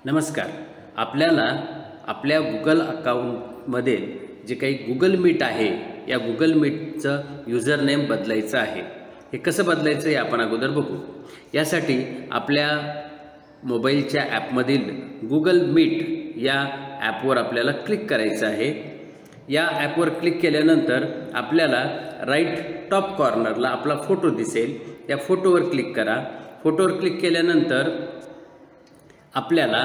नमस्कार. आपल्याला आपल्या गुगल अकाउंटमध्ये जे काही गुगल मीट आहे या गुगल मीटचं यूजर नेम बदलायचं आहे. हे कसं बदलायचं हे आपण अगोदर बघू. यासाठी आपल्या मोबाईलच्या ॲपमधील गुगल मीट या ॲपवर आपल्याला क्लिक करायचं आहे. या ॲपवर क्लिक केल्यानंतर आपल्याला राईट टॉप कॉर्नरला आपला फोटो दिसेल. त्या फोटोवर क्लिक करा. फोटोवर क्लिक केल्यानंतर आपल्याला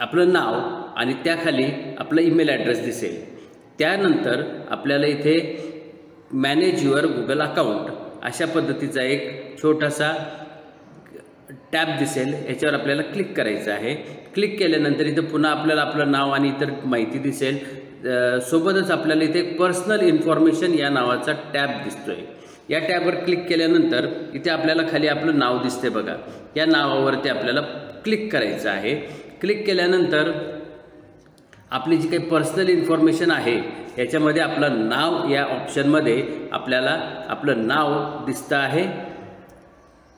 आपलं नाव आणि त्याखाली आपला ईमेल ॲड्रेस दिसेल. त्यानंतर आपल्याला इथे मॅनेज युअर गुगल अकाउंट अशा पद्धतीचा एक छोटासा टॅब दिसेल. याच्यावर आपल्याला क्लिक करायचं आहे. क्लिक केल्यानंतर इथं पुन्हा आपल्याला आपलं नाव आणि इतर माहिती दिसेल. सोबतच आपल्याला इथे पर्सनल इन्फॉर्मेशन या नावाचा टॅब दिसतोय. या टॅबवर क्लिक केल्यानंतर इथे आपल्याला खाली आपलं नाव दिसते बघा. या नावावरती आपल्याला क्लिक करायचं आहे. क्लिक केल्यानंतर आपली जी काही पर्सनल इन्फॉर्मेशन आहे याच्यामध्ये आपलं नाव या ऑप्शनमध्ये आपल्याला आपलं नाव दिसतं आहे.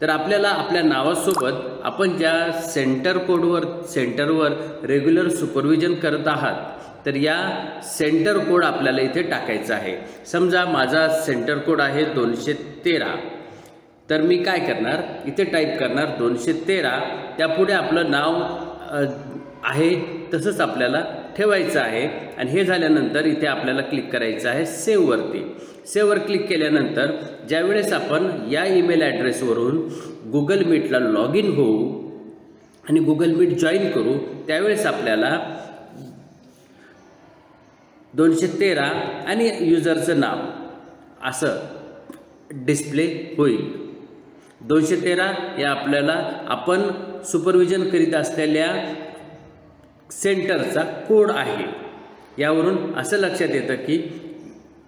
तर आपल्याला आपल्या नावासोबत आपण ज्या सेंटरवर रेग्युलर सुपरविजन करत आहात तर या सेंटर कोड आपल्याला इथे टाकायचा आहे. समजा माझा सेंटर कोड आहे 213. तर मी काय करणार, इथे टाईप करणार 213. त्यापुढे आपलं नाव आहे तसंच आपल्याला ठेवायचं आहे. आणि हे झाल्यानंतर इथे आपल्याला क्लिक करायचं आहे सेव्हवरती. सेव्हवर क्लिक केल्यानंतर ज्यावेळेस आपण या ईमेल ॲड्रेसवरून गुगल मीटला लॉग इन होऊ आणि गुगल मीट जॉईन करू त्यावेळेस आपल्याला 213 आणि युजरचं नाव असं डिस्प्ले होईल. 213 या आपल्याला आपण सुपरविजन करीत असलेल्या सेंटरचा कोड आहे. यावरून असं लक्षात येतं की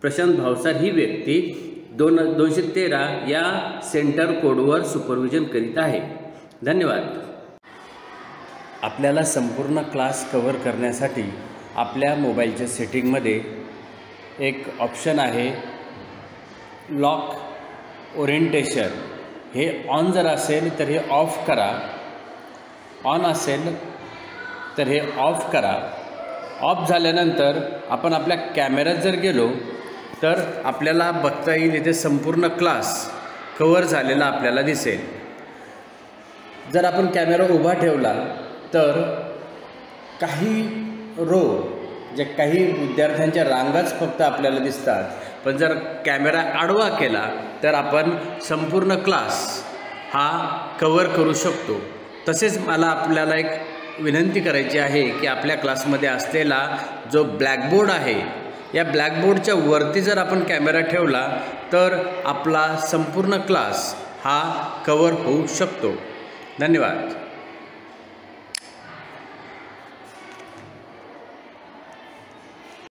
प्रशांत भावसार ही व्यक्ती 213 या सेंटर कोडवर सुपरविजन करीत आहे. धन्यवाद. आपल्याला संपूर्ण क्लास कव्हर करण्यासाठी आपल्या मोबाईलच्या सेटिंगमध्ये एक ऑप्शन आहे लॉक ओरिएंटेशन. हे ऑन जर असेल तर हे ऑफ करा. ऑन असेल तर हे ऑफ करा. ऑफ झाल्यानंतर आपण आपल्या कॅमेऱ्यात जर गेलो तर आपल्याला बघता येईल इथे संपूर्ण क्लास कव्हर झालेला आपल्याला दिसेल. जर आपण कॅमेरा उभा ठेवला तर काही काही विद्यार्थ्यांच्या रांगाच फक्त आपल्याला दिसतात. पण जर कॅमेरा आडवा केला तर आपण संपूर्ण क्लास हा कव्हर करू शकतो. तसेच मला आपल्याला एक विनंती करायची आहे की आपल्या क्लासमध्ये असलेला जो ब्लॅकबोर्ड आहे या ब्लॅकबोर्डच्या वरती जर आपण कॅमेरा ठेवला तर आपला संपूर्ण क्लास हा कव्हर होऊ शकतो. धन्यवाद.